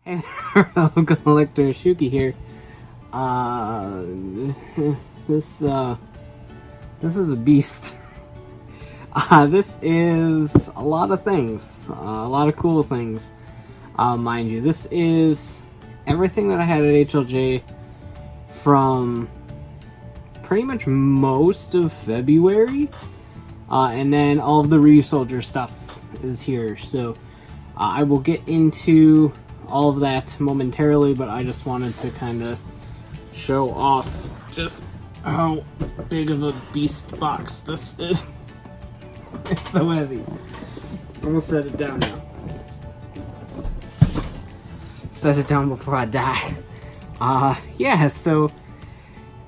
Hey there, CollectorShuki here. This is a beast. This is a lot of things, a lot of cool things, mind you. This is everything that I had at HLJ from pretty much most of February, and then all of the Ryusoulger stuff is here, so I will get into all of that momentarily, but I just wanted to kind of show off just how big of a beast box this is. It's so heavy. I'm gonna set it down now. Set it down before I die. Yeah, so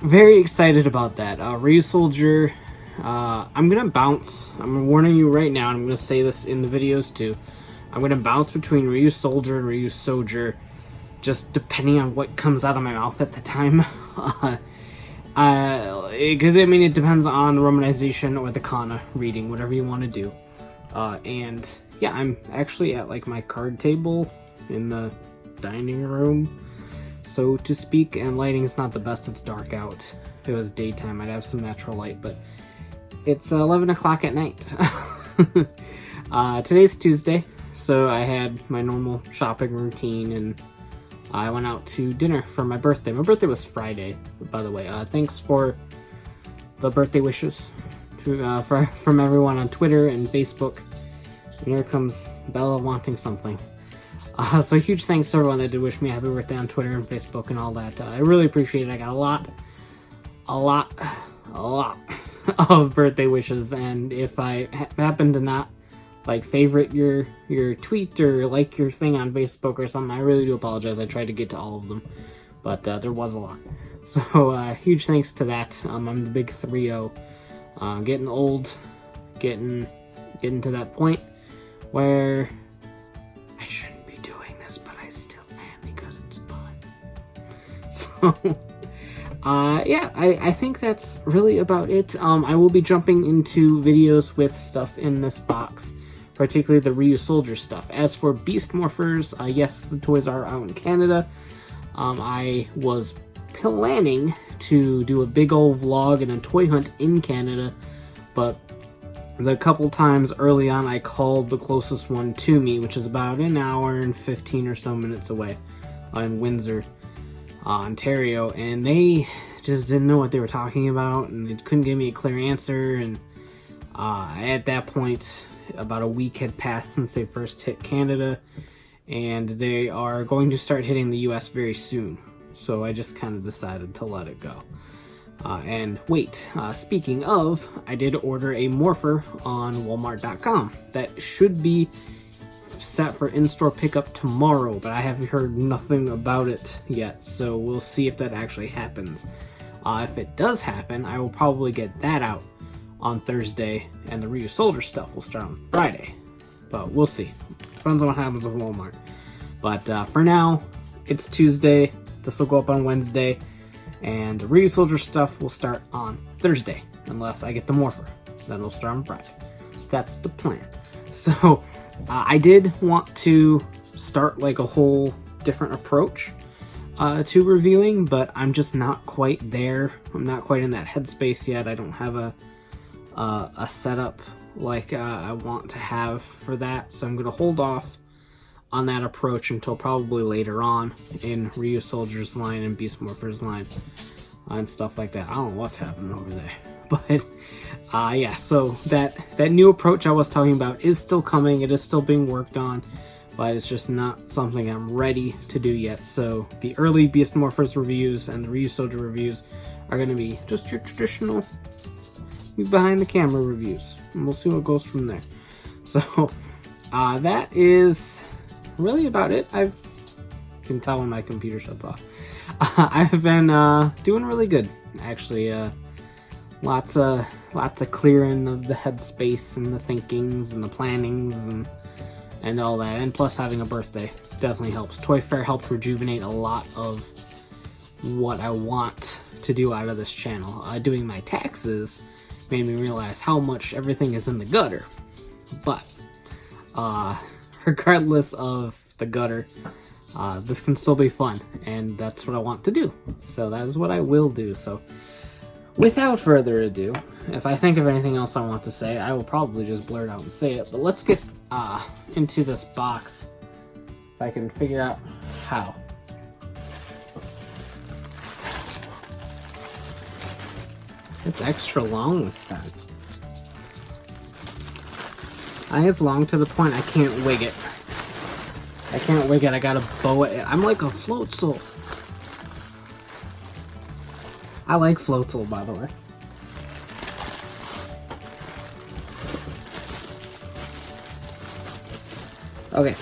very excited about that. Ryusoulger, I'm gonna bounce. I'm warning you right now, and I'm gonna say this in the videos too. I'm going to bounce between Ryusoulger and Ryusoulger, just depending on what comes out of my mouth at the time. Because, I mean, it depends on the romanization or the kana reading, whatever you want to do. And, yeah, I'm actually at, like, my card table in the dining room, so to speak, and lighting is not the best. It's dark out. If it was daytime, I'd have some natural light, but it's 11 o'clock at night. Today's Tuesday. So I had my normal shopping routine, and I went out to dinner for my birthday. My birthday was Friday, by the way. Thanks for the birthday wishes from everyone on Twitter and Facebook. And here comes Bella wanting something. So huge thanks to everyone that did wish me a happy birthday on Twitter and Facebook and all that. I really appreciate it. I got a lot of birthday wishes, and if I happen to not like favorite your tweet or like your thing on Facebook or something, I really do apologize. I tried to get to all of them, but there was a lot. So huge thanks to that. I'm the big 3-0. Getting old, getting to that point where I shouldn't be doing this, but I still am because it's fun. So yeah, I think that's really about it. I will be jumping into videos with stuff in this box, particularly the Ryusoulger stuff. As for Beast Morphers, yes, the toys are out in Canada. I was planning to do a big old vlog and a toy hunt in Canada, but the couple times early on I called the closest one to me, which is about an hour and 15 or so minutes away, in Windsor, Ontario, and they just didn't know what they were talking about, and they couldn't give me a clear answer. And at that point, about a week had passed since they first hit Canada, and they are going to start hitting the US very soon. So I just kind of decided to let it go. And wait, speaking of, I did order a Morpher on Walmart.com. That should be set for in-store pickup tomorrow, but I have heard nothing about it yet, so we'll see if that actually happens. If it does happen, I will probably get that out on Thursday, and the Ryusoulger stuff will start on Friday. But we'll see. Depends on what happens with Walmart. But for now, it's Tuesday. This will go up on Wednesday, and the Ryusoulger stuff will start on Thursday, unless I get the Morpher. Then it'll start on Friday. That's the plan. So I did want to start like a whole different approach to reviewing, but I'm just not quite there. I'm not quite in that headspace yet. I don't have a setup like I want to have for that, so I'm going to hold off on that approach until probably later on in Ryusoulger's line and Beast Morpher's line and stuff like that. I don't know what's happening over there, but yeah, so that new approach I was talking about is still coming. It is still being worked on, but it's just not something I'm ready to do yet. So the early Beast Morphers reviews and the Ryusoulger reviews are going to be just your traditional behind the camera reviews, and we'll see what goes from there. So that is really about it. You can tell when my computer shuts off. I've been doing really good, actually. Lots of clearing of the headspace and the thinkings and the plannings and all that, and plus having a birthday definitely helps. Toy Fair helped rejuvenate a lot of what I want to do out of this channel. Doing my taxes made me realize how much everything is in the gutter. But regardless of the gutter, this can still be fun, and that's what I want to do. So that is what I will do. So without further ado, if I think of anything else I want to say, I will probably just blurt out and say it. But let's get into this box, if I can figure out how. It's extra long this time. I think it's long to the point I can't wig it. I can't wig it, I gotta bow it. I'm like a Floatzel. I like Floatzel, by the way. Okay.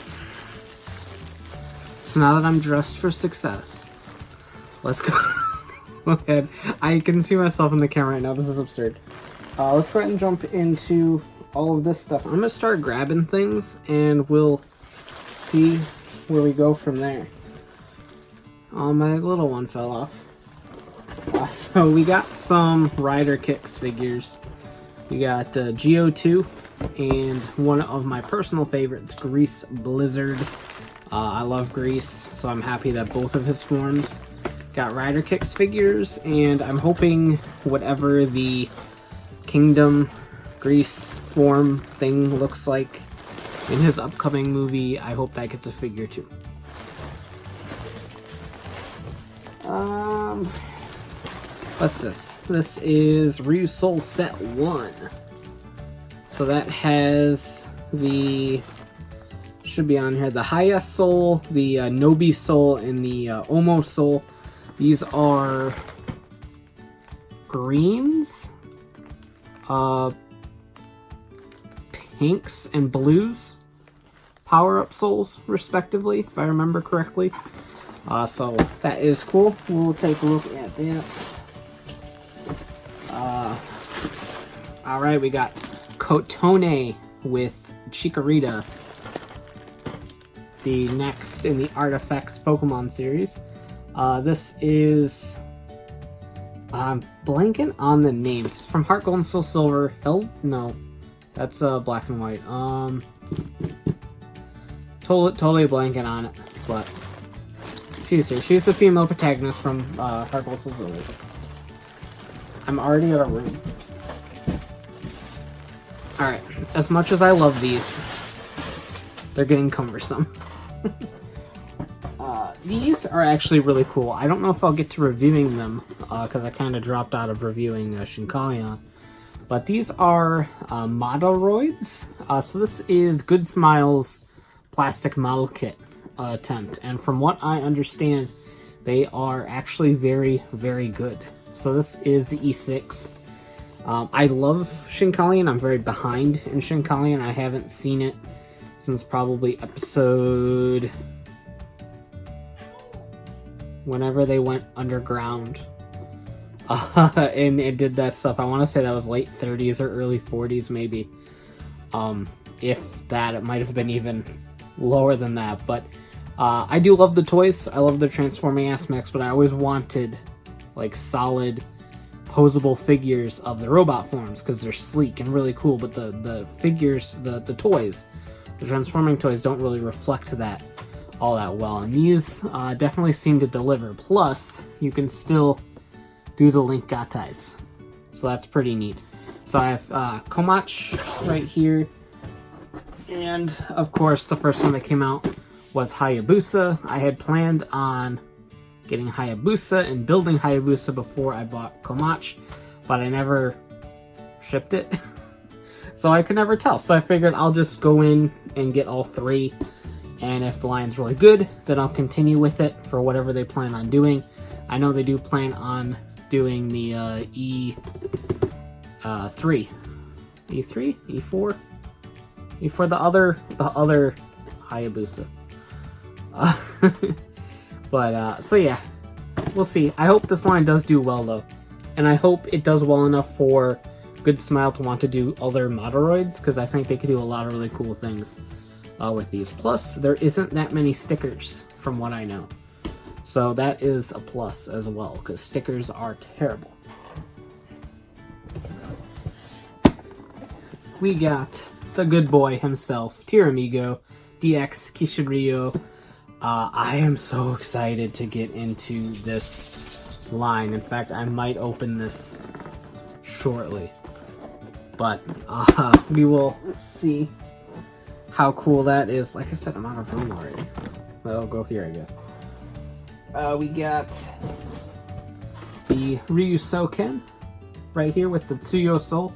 So now that I'm dressed for success, let's go. Go ahead. I can see myself in the camera right now. This is absurd. Let's go ahead and jump into all of this stuff. I'm gonna start grabbing things, and we'll see where we go from there. Oh, my little one fell off. So we got some Rider Kicks figures. We got GO2 and one of my personal favorites, Grease Blizzard. I love Grease, so I'm happy that both of his forms got Rider Kicks figures, and I'm hoping whatever the Kingdom Grease form thing looks like in his upcoming movie, I hope that gets a figure too. What's this? This is Ryusoulger Set 1. So that has the, should be on here, the Haya Soul, the Nobi Soul, and the Omo Soul. These are greens, pinks, and blues power-up souls, respectively, if I remember correctly. So that is cool. We'll take a look at that. Alright, we got Kotone with Chikorita, the next in the Artifacts Pokemon series. This is, I'm blanking on the names. From Heart Gold and Soul Silver. No, that's Black and White. Totally blanking on it, but she's here. She's the female protagonist from Heart Gold and Soul Silver. I'm already out of room. Alright, as much as I love these, they're getting cumbersome. These are actually really cool. I don't know if I'll get to reviewing them, because I kind of dropped out of reviewing Shinkalion. But these are Modoroids. So this is Good Smile's plastic model kit attempt. And from what I understand, they are actually very, very good. So this is the E6. I love Shinkalion. I'm very behind in Shinkalion. I haven't seen it since probably episode... whenever they went underground and it did that stuff. I want to say that was late 30s or early 40s maybe. If that, it might have been even lower than that. But I do love the toys. I love the transforming aspects, but I always wanted like solid posable figures of the robot forms because they're sleek and really cool. But the figures, the toys, the transforming toys don't really reflect that all that well, and these definitely seem to deliver. Plus, you can still do the Link Gatais, so that's pretty neat. So I have Komach right here, and of course the first one that came out was Hayabusa. I had planned on getting Hayabusa and building Hayabusa before I bought Komach, but I never shipped it, so I could never tell. So I figured I'll just go in and get all three. And if the line's really good, then I'll continue with it for whatever they plan on doing. I know they do plan on doing the E3, E4, the other Hayabusa. But so yeah, we'll see. I hope this line does do well though, and I hope it does well enough for Good Smile to want to do other Modoroids, because I think they could do a lot of really cool things with these. Plus, there isn't that many stickers from what I know. So that is a plus as well, because stickers are terrible. We got the good boy himself, Tiramigo, DX Kishiryu-Oh. I am so excited to get into this line. In fact, I might open this shortly. But we will see how cool that is. Like I said, I'm out of room already. That'll go here, I guess. We got the Ryusoulger right here with the Tsuyo Soul.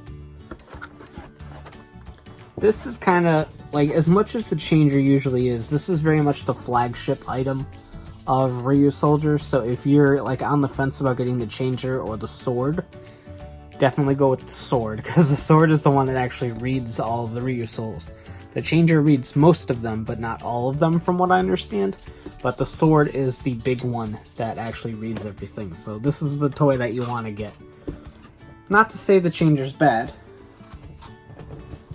This is kind of like, as much as the changer usually is, this is very much the flagship item of Ryusoulger. So if you're like on the fence about getting the changer or the sword, definitely go with the sword, because the sword is the one that actually reads all of the Ryu Souls. The changer reads most of them, but not all of them from what I understand. But the sword is the big one that actually reads everything. So this is the toy that you want to get. Not to say the changer's bad.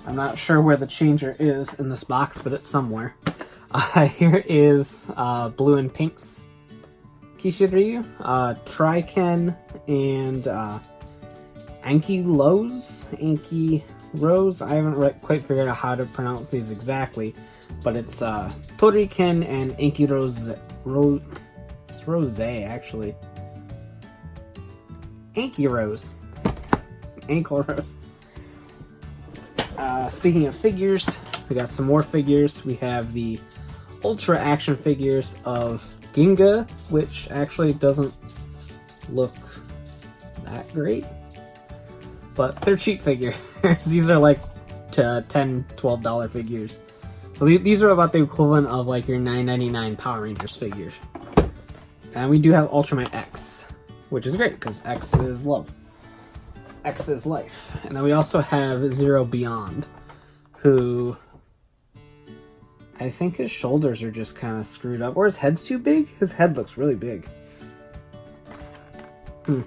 I'm not sure where the changer is in this box, but it's somewhere. Here is Blue and Pink's Kishiryu, Triken, and Anki Rose. I haven't quite figured out how to pronounce these exactly, but it's Toriken and Anki Rose. It's Rose, actually. Anki Rose. Ankle Rose. Speaking of figures, we got some more figures. We have the Ultra action figures of Ginga, which actually doesn't look that great, but they're cheap figures. These are like $10, $12 figures. So these are about the equivalent of like your $9.99 Power Rangers figures. And we do have Ultraman X, which is great because X is love. X is life. And then we also have Zero Beyond, who I think his shoulders are just kind of screwed up. Or his head's too big? His head looks really big. But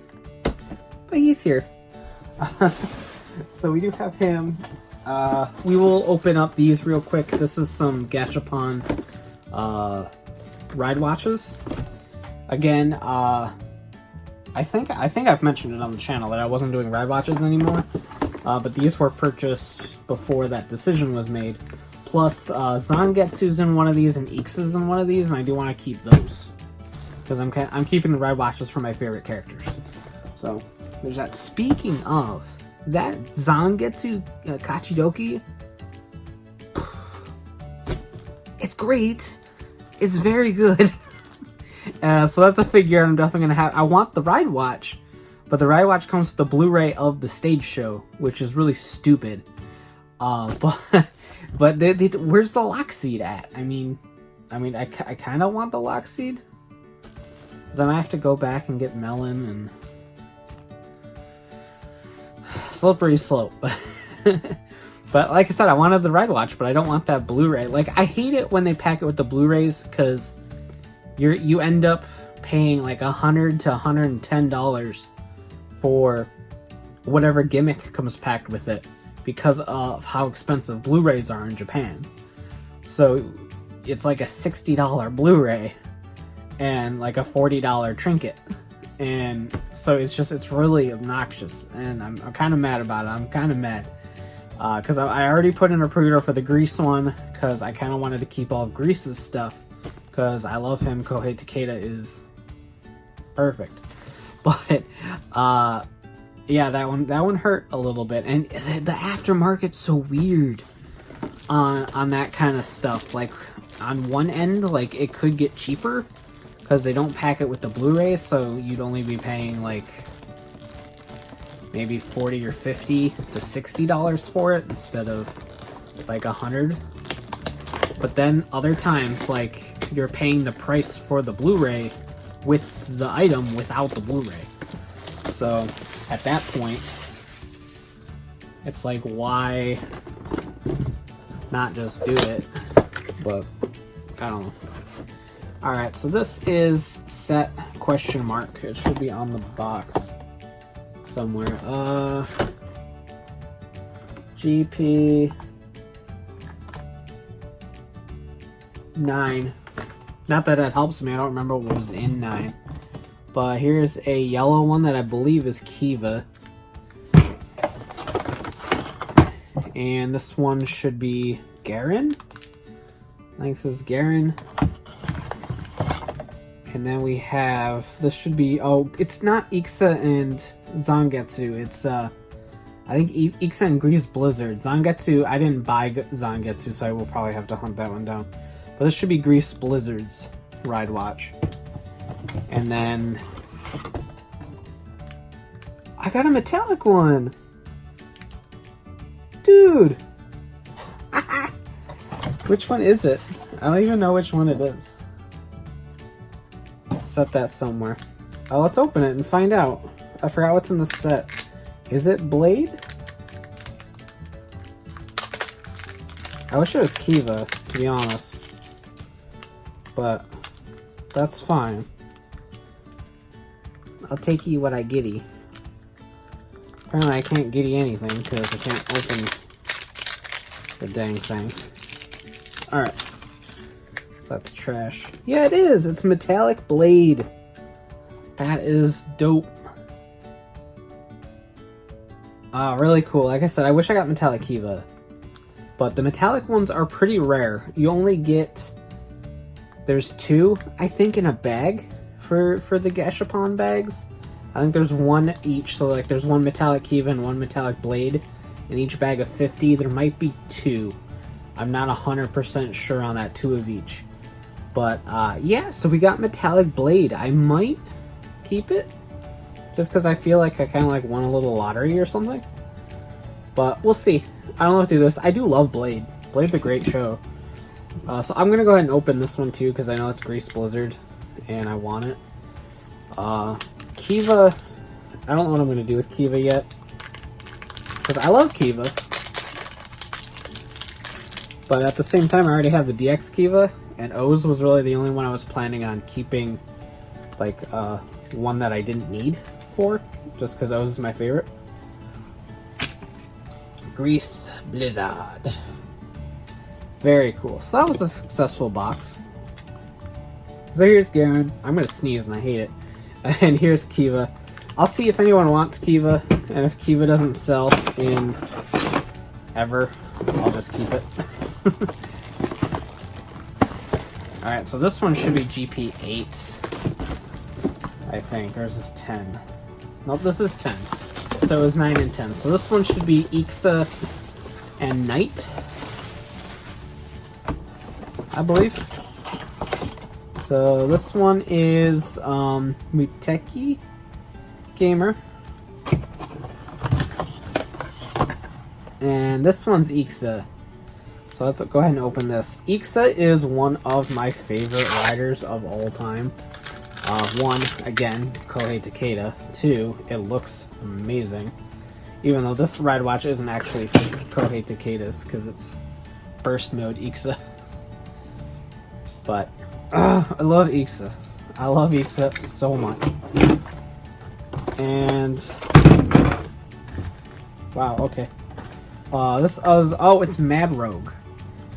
he's here. So we do have him. We will open up these real quick. This is some Gashapon ride watches. Again, I think I've mentioned it on the channel that I wasn't doing ride watches anymore. But these were purchased before that decision was made. Plus, Zangetsu's in one of these and Ix is in one of these, and I do want to keep those. Because I'm keeping the ride watches for my favorite characters. So, there's that. Speaking of, that Zangetsu Kachidoki, it's great. It's very good. So that's a figure I'm definitely going to have. I want the ride watch, but the ride watch comes with the Blu-ray of the stage show, which is really stupid. But where's the lock seed at? I mean, I kind of want the lock seed. Then I have to go back and get Melon and slippery slope. But like I said, I wanted the ride watch, but I don't want that Blu-ray. Like, I hate it when they pack it with the Blu-rays, because you end up paying like $100 to $110 for whatever gimmick comes packed with it, because of how expensive Blu-rays are in Japan. So it's like a $60 Blu-ray and like a $40 trinket. And so it's really obnoxious, and I'm kind of mad about it. I'm kind of mad. Because I already put in a pre-order for the Grease one, because I kind of wanted to keep all of Grease's stuff, because I love him. Kohei Takeda is perfect. But, yeah, that one hurt a little bit. And the aftermarket's so weird on that kind of stuff. Like, on one end, like, it could get cheaper, because they don't pack it with the Blu-ray, so you'd only be paying, like, maybe $40 or $50 to $60 for it instead of like $100. But then other times, like, you're paying the price for the Blu-ray with the item without the Blu-ray. So at that point, it's like, why not just do it? But I don't know. Alright, so this is set ? It should be on the box somewhere. GP 9. Not that it helps me, I don't remember what was in 9. But here's a yellow one that I believe is Kiva. And this one should be Garen? I think this is Garen. And then we have, this should be, oh, it's not Ixa and Zangetsu. It's, I think Ixa and Grease Blizzard. Zangetsu, I didn't buy Zangetsu, so I will probably have to hunt that one down. But this should be Grease Blizzard's Ride Watch. And then, I got a metallic one! Dude! Which one is it? I don't even know which one it is. Set that somewhere. Oh, let's open it and find out. I forgot what's in the set. Is it Blade? I wish it was Kiva, to be honest. But that's fine. I'll take you what I gitty. Apparently I can't gitty anything because I can't open the dang thing. Alright. So that's trash. Yeah, it is! It's Metallic Blade. That is dope. Really cool. Like I said, I wish I got Metallic Kiva. But the metallic ones are pretty rare. You only get... There's 2, I think, in a bag for the Gashapon bags. I think there's 1 each. So, like, there's 1 Metallic Kiva and 1 Metallic Blade. In each bag of 50. There might be 2. I'm not 100% sure on that, 2 of each. But, yeah, so we got Metallic Blade. I might keep it. Just because I feel like I kind of, like, won a little lottery or something. But, we'll see. I don't know what to do this. I do love Blade. Blade's a great show. So I'm going to go ahead and open this one, too, because I know it's Grease Blizzard. And I want it. Kiva... I don't know what I'm going to do with Kiva yet. Because I love Kiva. But at the same time, I already have the DX Kiva. And O's was really the only one I was planning on keeping, like, one that I didn't need for. Just because O's is my favorite. Grease Blizzard. Very cool. So that was a successful box. So here's Garen. I'm going to sneeze and I hate it. And here's Kiva. I'll see if anyone wants Kiva. And if Kiva doesn't sell in ever, I'll just keep it. Alright, so this one should be GP 8. I think. Or is this 10? Nope, this is 10. So it was 9 and 10. So this one should be Ixa and Knight, I believe. So this one is Muteki Gamer. And this one's Ixa. So let's go ahead and open this. Ixa is one of my favorite riders of all time. 1, again, Kohei Takeda. 2, it looks amazing. Even though this ride watch isn't actually Kohei Takeda's, because it's burst mode Ixa. But, I love Ixa. I love Ixa so much. And, wow, okay. This is, oh, it's Mad Rogue.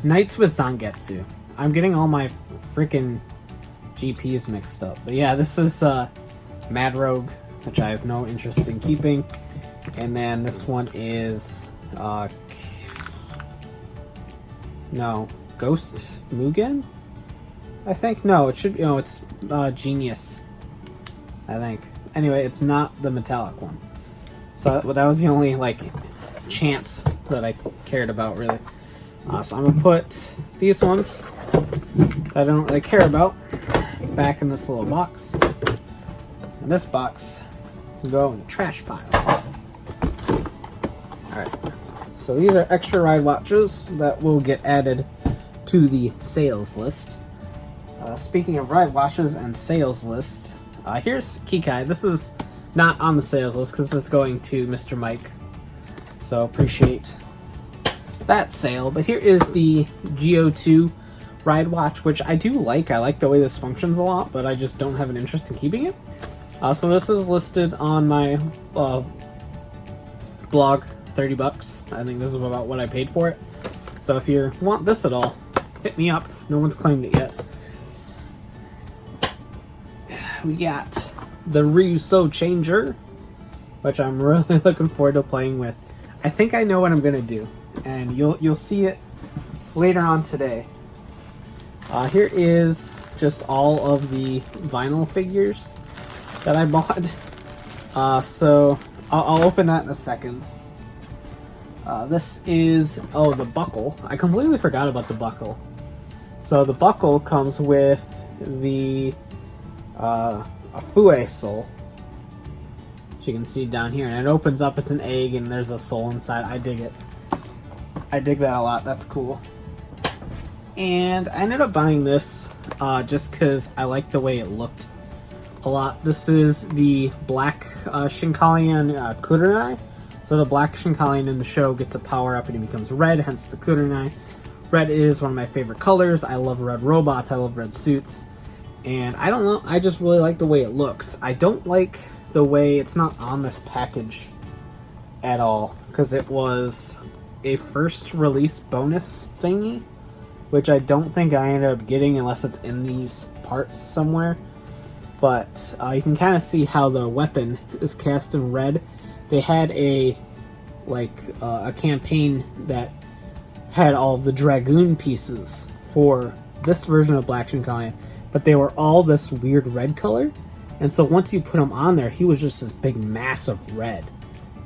Knights with Zangetsu. I'm getting all my freaking GPs mixed up. But yeah, this is Mad Rogue, which I have no interest in keeping. And then this one is no, Ghost Mugen? I think. No, it should be, no, it's Genius, I think. Anyway, it's not the metallic one. So that was the only, like, chance that I cared about, really. So I'm gonna put these ones that I don't really care about back in this little box. And this box will go in the trash pile. Alright, so these are extra ride watches that will get added to the sales list. Speaking of ride watches and sales lists, here's Kikai. This is not on the sales list because this is going to Mr. Mike. So appreciate that sale. But here is the Go2 ride watch, which I do like. I like the way this functions a lot, but I just don't have an interest in keeping it. So this is listed on my blog, $30. I think this is about what I paid for it. So if you want this at all, hit me up. No one's claimed it yet. We got the Ryusoulger, which I'm really looking forward to playing with. I think I know what I'm gonna do, and you'll see it later on today. Here is just all of the vinyl figures that I bought. So I'll open that in a second. This is, the buckle. I completely forgot about the buckle. So the buckle comes with the a fue soul. As you can see down here, and it opens up, it's an egg, and there's a soul inside. I dig it. I dig that a lot. That's cool. And I ended up buying this just because I like the way it looked a lot. This is the black Shinkalian Kurenai. So the black Shinkalian in the show gets a power up and he becomes red, hence the Kurenai. Red is one of my favorite colors. I love red robots. I love red suits. And I don't know, I just really like the way it looks. I don't like the way it's not on this package at all, because it was a first release bonus thingy, which I don't think I ended up getting unless it's in these parts somewhere. But you can kind of see how the weapon is cast in red. They had a campaign that had all the Dragoon pieces for this version of Black Shinkalian, but they were all this weird red color. And so once you put him on there, he was just this big mass of red,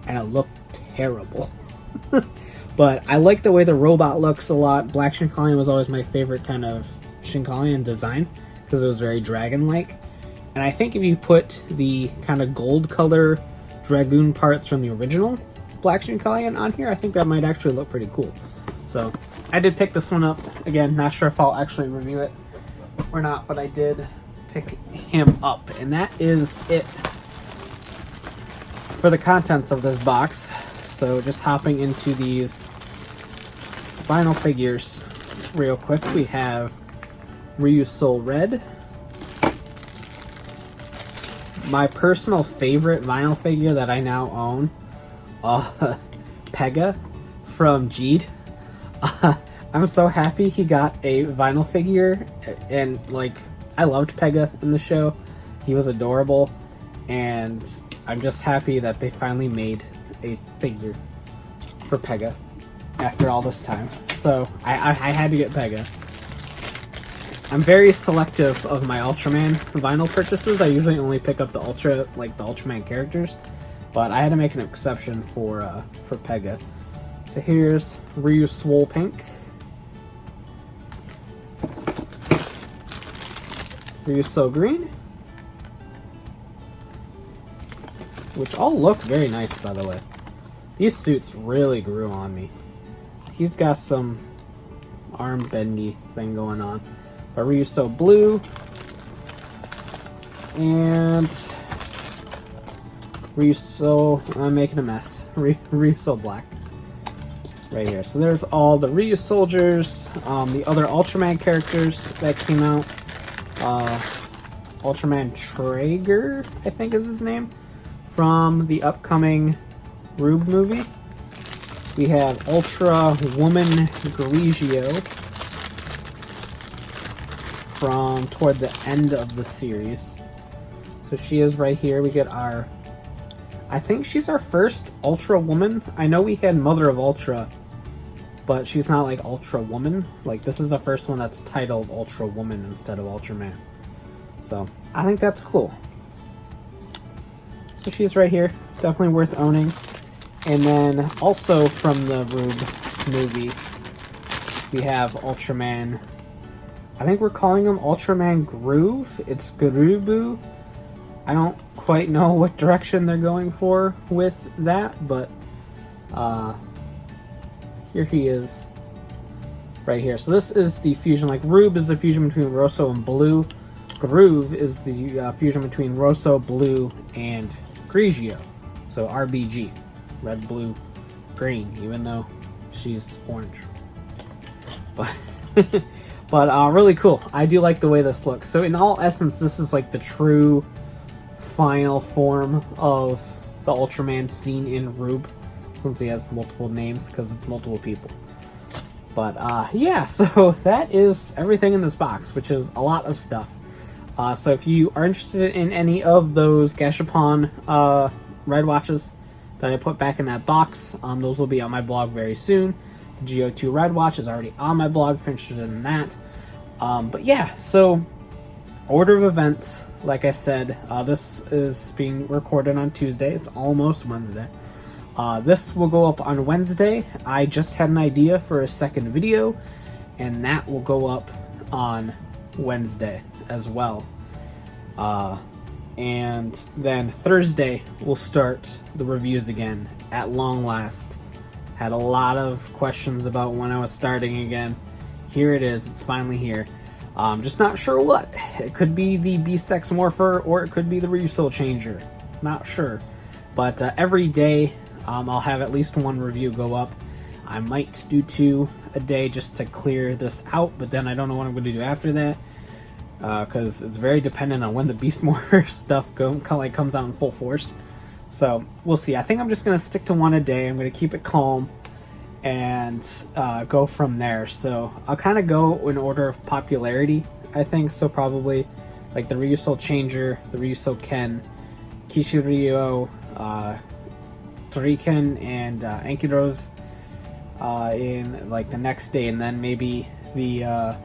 and it looked terrible. But I like the way the robot looks a lot. Black Shinkalian was always my favorite kind of Shinkalian design because it was very dragon-like. And I think if you put the kind of gold color Dragoon parts from the original Black Shinkalian on here, I think that might actually look pretty cool. So I did pick this one up. Again, not sure if I'll actually review it or not, but I did pick him up. And that is it for the contents of this box. So just hopping into these vinyl figures real quick. We have Ryusoulger Red. My personal favorite vinyl figure that I now own, Pega from Jeed. I'm so happy he got a vinyl figure, and I loved Pega in the show. He was adorable, and I'm just happy that they finally made a figure for Pega after all this time. So I had to get Pega. I'm very selective of my Ultraman vinyl purchases. I usually only pick up the the Ultraman characters, but I had to make an exception for Pega. So here's Ryusoulger Pink, Ryusoulger Green, which all look very nice, by the way. These suits really grew on me. He's got some arm bendy thing going on. But Ryusoulger Blue and I'm making a mess. Ryusoulger Black right here. So there's all the Ryusoulgers, the other Ultraman characters that came out. Ultraman Traeger, I think is his name, from the upcoming Rube movie. We have Ultra Woman Grigio from toward the end of the series. So she is right here. We get I think she's our first Ultra Woman. I know we had Mother of Ultra, but she's not like Ultra Woman. This is the first one that's titled Ultra Woman instead of Ultraman. So I think that's cool. So she's right here. Definitely worth owning. And then also from the Rube movie, we have Ultraman. I think we're calling him Ultraman Groove. It's Gurubu. I don't quite know what direction they're going for with that, but here he is right here. So this is the fusion, Rube is the fusion between Rosso and Blue. Groove is the fusion between Rosso, Blue, and Grigio. So RBG. Red, blue, green, even though she's orange. But really cool. I do like the way this looks. So in all essence, this is the true final form of the Ultraman seen in Rube, since he has multiple names because it's multiple people. But yeah, so that is everything in this box, which is a lot of stuff. So if you are interested in any of those Gashapon Red Watches that I put back in that box, those will be on my blog very soon. The GO2 Red Watch is already on my blog if you're interested in that. But yeah, so order of events, like I said, this is being recorded on Tuesday. It's almost Wednesday. This will go up on Wednesday. I just had an idea for a second video, and that will go up on Wednesday as well. And then Thursday we'll start the reviews again at long last. Had a lot of questions about when I was starting again. Here it is, it's finally here. Just not sure what. It could be the Beast-X Morpher or it could be the Ryusoulger. Not sure. But every day I'll have at least one review go up. I might do 2 a day just to clear this out, but then I don't know what I'm going to do after that. Because it's very dependent on when the Beast Morpher stuff comes out in full force. So we'll see. I think I'm just going to stick to 1 a day. I'm going to keep it calm and go from there. So I'll kind of go in order of popularity, I think. So probably like the Ryusoulger, the Ryusoulken, Kishiryu-Oh, Toriken, and Ankyros in like the next day, and then maybe the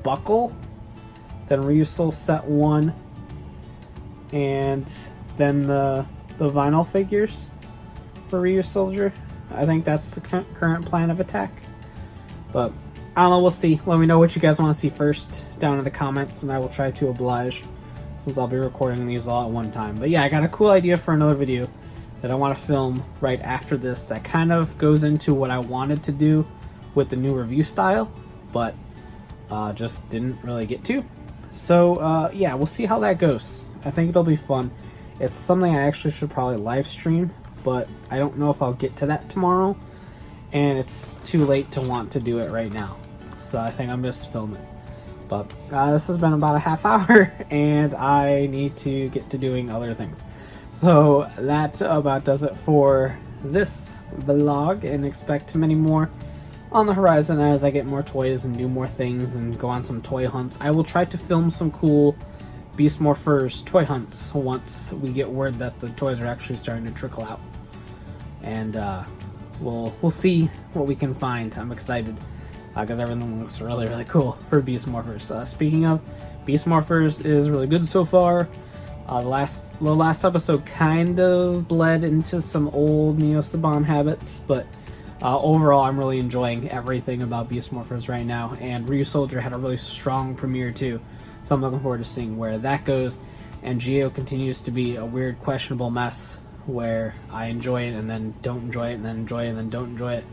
buckle, then Ryusoul set 1, and then the vinyl figures for Ryusoulger. I think that's the current plan of attack. But I don't know, we'll see. Let me know what you guys want to see first down in the comments, and I will try to oblige, since I'll be recording these all at one time. But yeah, I got a cool idea for another video that I want to film right after this that kind of goes into what I wanted to do with the new review style, but just didn't really get to. So yeah, we'll see how that goes. I think it'll be fun. It's something I actually should probably live stream, but I don't know if I'll get to that tomorrow, and it's too late to want to do it right now. So I think I'm just filming. But this has been about a half hour, and I need to get to doing other things. So that about does it for this vlog, and expect many more on the horizon as I get more toys and do more things and go on some toy hunts. I will try to film some cool Beast Morphers toy hunts once we get word that the toys are actually starting to trickle out. And we'll see what we can find. I'm excited because everything looks really, really cool for Beast Morphers. Speaking of, Beast Morphers is really good so far. The last episode kind of bled into some old Neo Saban habits, but overall I'm really enjoying everything about Beast Morphers right now, and Ryusoulger had a really strong premiere too, so I'm looking forward to seeing where that goes. And Geo continues to be a weird, questionable mess where I enjoy it and then don't enjoy it and then enjoy it and then don't enjoy it.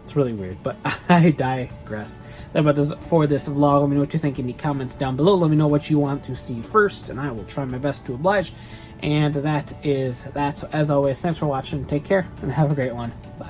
It's really weird, but I digress. That about does it for this vlog. Let me know what you think in the comments down below. Let me know what you want to see first, and I will try my best to oblige. And that is that. As always, thanks for watching. Take care, and have a great one. Bye.